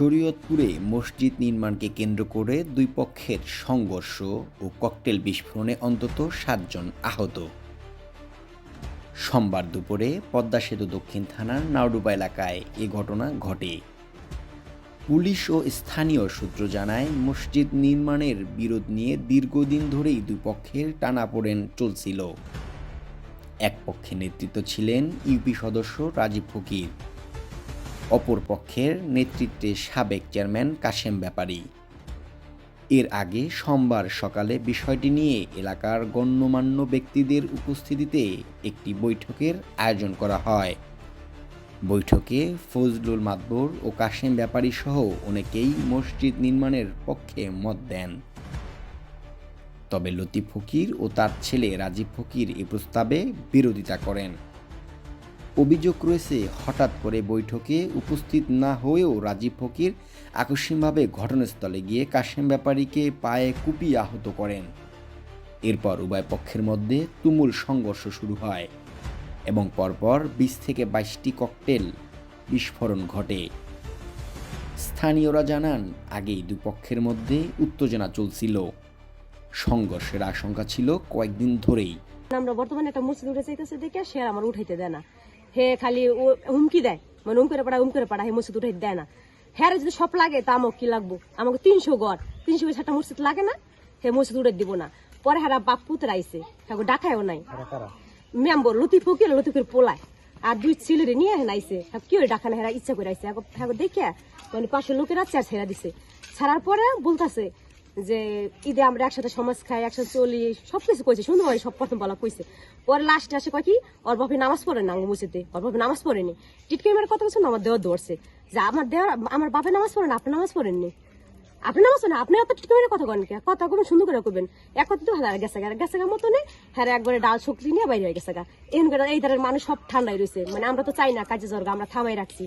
শরীয়তপুরে মসজিদ নির্মাণকে কেন্দ্র করে দুই পক্ষের সংঘর্ষ ও ককটেল বিস্ফোরণে অন্তত ৭ জন আহত। সোমবার দুপুরে পদ্মা সেতু দক্ষিণ থানার নাওডুবা এলাকায় এ ঘটনা ঘটে। পুলিশ ও স্থানীয় সূত্র জানায়, মসজিদ নির্মাণের বিরোধ নিয়ে দীর্ঘদিন ধরেই দুই পক্ষের টানাপোড়েন চলছিল। এক পক্ষে নেতৃত্ব ছিলেন ইউপি সদস্য রাজীব ফকির, অপর পক্ষের নেতৃত্বে সাবেক চেয়ারম্যান কাশেম ব্যাপারী। এর আগে সোমবার সকালে বিষয়টি নিয়ে এলাকার গণ্যমান্য ব্যক্তিদের উপস্থিতিতে একটি বৈঠকের আয়োজন করা হয়। বৈঠকে ফজলুল মাতবর ও কাশেম ব্যাপারী সহ অনেকেই মসজিদ নির্মাণের পক্ষে মত দেন। তবে লতিফ ফকির ও তার ছেলে রাজীব ফকির এ প্রস্তাবে বিরোধিতা করেন। অভিযোগ রয়েছে, হঠাৎ করে বৈঠকে উপস্থিত না হয়েও রাজীব ফকির আকস্মিকভাবে ঘটনাস্থলে গিয়ে কাশেম ব্যাপারীকে পায়ে কুপিয়ে আহত করেন। এরপর উভয় পক্ষের মধ্যে তুমুল সংঘর্ষ শুরু হয় এবং পরপর ২০ থেকে ২২টি ককটেল বিস্ফোরণ ঘটে। স্থানীয়রা জানান, আগেই দুই পক্ষের মধ্যে উত্তেজনা চলছিল। সংঘর্ষের আশঙ্কা ছিল কয়েকদিন ধরেই। আমরা বর্তমানে একটা মসজিদ উঠে চাইতেছে দেখে সে আমার উঠাইতে দেয় না, হে খালি হুমকি দেয়, মানে উম করে পাড়া হে মসজিদ উঠাইতে দেয় না। হ্যাঁ যদি সব লাগে তা আমাকে কি লাগবো, আমাকে ৩০০ গড় ৩০০ মসজিদ লাগে না, হে মসজিদ উঠে দিব না। পরে হারা বাপ পুত্র আইসে, হ্যাঁ ডাকায়ও নাই মেম্বর লতিফ ফকির লতিফের পোলায় আর দুই ছেলেরে নিয়ে হেন আইসে, কি ওই ডাকা না হেরা ইচ্ছা করে আইসে। হ্যাঁ দেখে মানে পাশের লোকেরা চেয়ার ছেড়া দিছে। ছাড়ার পরে বলতেছে যে ঈদে আমরা একসাথে সমাজ খাই, একসাথে চলি, সবকিছু কইছে সুন্দর, সব প্রথম বলা কইছে। পরে লাস্টে আসে কয় কি ওর বাপে নামাজ পড়ে না, মসজিদে ওর বাপে নামাজ পড়েনি। টিটকে মেয়ের কথা বলছেন, আমার দেওয়া ধরছে যে আমার বাপে নামাজ পড়ে না, আপনি নামাজ পড়েননি, আপনি নামাজ পড়েন, আপনি অত টিটকে মেয়ের কথা কন, কথা কবেন সুন্দর করে কবেন। এক কথা তো হাজার গেছে গা মতো নেই, হ্যাঁ একবারে ডাল শক্তি নিয়ে বাইরে হয়ে গেছে গা। এই ধরনের মানুষ সব ঠান্ডায় রয়েছে, মানে আমরা তো চাই না কাজে জর্গা, আমরা থামাই রাখছি।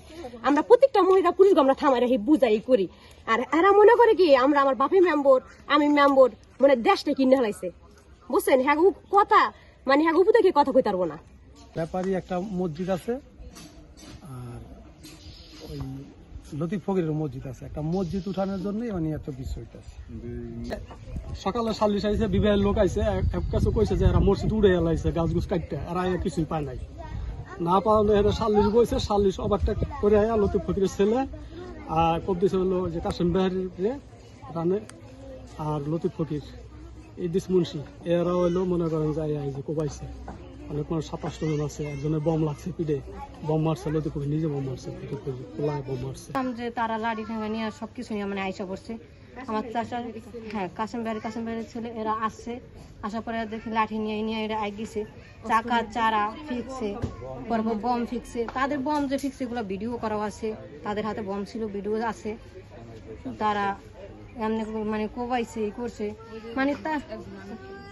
আমরা প্রত্যেকটা মহিলা পুলিশ আমরা থামাই রাখি, বুঝাই করি। আর এরা মনে করে কি আমার বাপি মেম্বর, আমি মেম্বর, মানে দেশটা কিনে হলাইছে, বুঝছেন। হ্যাঁ কথা মানে হ্যাঁ উপরে কি কথা কইতে পারবো না। ব্যাপারী একটা মসজিদ আছে, আর ওই লতিফ ফকিরের মসজিদ আছে। একটা মসজিদ উঠানোর জন্যই মানে এত কিছু হইতেছে। সকালে ৪০ আইসে, বিবাহের লোক আইসে, এক কাছে কইছে যে এরা মসজিদ উড়ে এলাইছে গাছ গুছ কাটতে, আর আয়া কিছুই পায় নাই। না পাওয়ানো এরা ৪০ বইছে, ৪০ অবারটা করে আয়া লতিফ ফকিরের ছেলে আর কব দিছে হলো যে কাশেম বেহারির রানে আর লতিফ ফকির ইদিস মুন্সি, এরা হইলো মনে করেন যে আয়া যে কোবাইছে। অনেক মানুষ ২৭ জন আছে, একজনের বম লাগছে পিঠে, বম মারছে লতিফ ফকির নিজে, বম মারছে পিঠে, পোলায় বম মারছে। যে তারা লাড়ি ঠেঙ্গা নিয়ে সবকিছু নিয়ে মানে আইসা পড়ছে আমার চাচা, হ্যাঁ কাশেম বাড়ির ছেলে, এরা আসছে। আসার পরে দেখি লাঠি নিয়ে এরা আই গেছে, চাকা চারা ফিকছে, পরপর বম ফিকছে। তাদের বম যে ফিকছে এগুলো ভিডিও করাও আছে, তাদের হাতে বম ছিল, ভিডিও আছে। তারা এমনি মানে কোবাইছে, ই করছে, মানে তা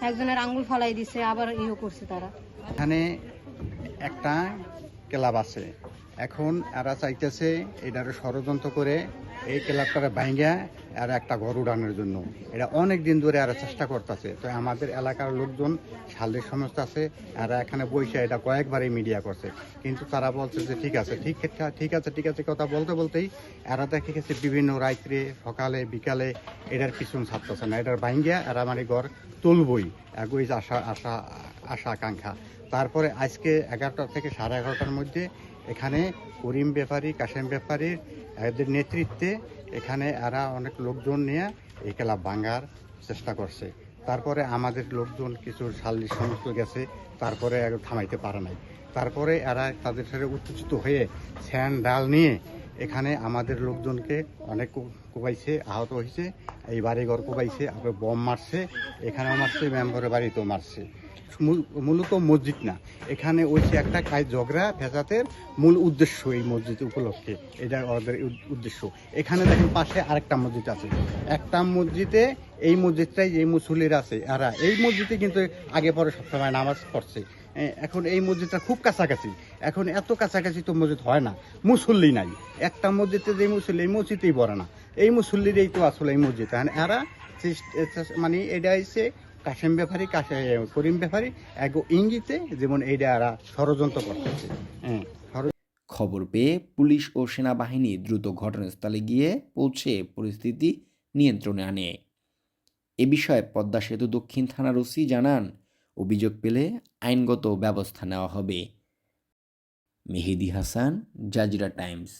একজনের আঙ্গুল ফলাই দিছে, আবার ইও করছে তারা। এখানে একটা ক্লাব আছে, এখন এরা চাইতেছে এটারে ষড়যন্ত্র করে এই ক্লাবটারে ভাঙ্গা আর একটা ঘর উড়ানোর জন্য। এটা অনেক দিন ধরে এরা চেষ্টা করতেছে। তো আমাদের এলাকার লোকজন সালের সমস্ত আছে, এরা এখানে বসে এটা কয়েকবারই মিডিয়া করছে, কিন্তু তারা বলছে যে ঠিক আছে কথা বলতেই এরা দেখে গেছে বিভিন্ন রাত্রে সকালে বিকালে এটার পিছন ছাড়তেছে না, এটার ভাঙ্গা এরা মানে ঘর তুলবই, এগোই আশা আকাঙ্ক্ষা। তারপরে আজকে ১১টা থেকে ১১:৩০টার মধ্যে এখানে করিম ব্যাপারী, কাশেম ব্যাপারীর এদের নেতৃত্বে এখানে এরা অনেক লোকজন নিয়ে এই ক্লাব ভাঙার চেষ্টা করছে। তারপরে আমাদের লোকজন কিছু সাল্লি সমস্ত গেছে, তারপরে থামাইতে পারে নাই। তারপরে এরা তাদের সাথে উত্তেজিত হয়ে স্যান্ড ডাল নিয়ে এখানে আমাদের লোকজনকে অনেক কোবাইছে, আহত হয়েছে, এই বাড়িঘর কোবাইছে, আবার বম মারছে, এখানেও মারছে, মেম্বরের বাড়িতেও মারছে। মূলত মসজিদ না, এখানে ওইছে একটা কাজ ঝগড়া ফেসাতের মূল উদ্দেশ্য, এই মসজিদ উপলক্ষে এটা ওদের উদ্দেশ্য। এখানে দেখেন পাশে আরেকটা মসজিদ আছে, একটা মসজিদে এই মসজিদটাই যে মুসল্লিরা আছে এরা এই মসজিদে কিন্তু আগে পরে সবসময় নামাজ পড়ছে। এখন এই মসজিদটা খুব কাছাকাছি, এখন এত কাছাকাছি তো মসজিদ হয় না, মুসল্লি নাই। একটা মসজিদে যে মুসল্লি, এই মসজিদেই পড়ে না, এই মুসল্লিরই তো আসলে এই মসজিদ। এরা মানে এটা হচ্ছে কাশেম ব্যাপারী, করিম ব্যাপারী এক ইঙ্গিতে যেমন এইটা এরা ষড়যন্ত্র করতেছে। খবর পেয়ে পুলিশ ও সেনাবাহিনী দ্রুত ঘটনাস্থলে গিয়ে পৌঁছে পরিস্থিতি নিয়ন্ত্রণে আনে। এ বিষয়ে পদ্মা সেতু দক্ষিণ থানার ওসি জানান, অভিযোগ পেলে আইনগত ব্যবস্থা নেওয়া হবে। মেহেদী হাসান, জাজিরা টাইমস।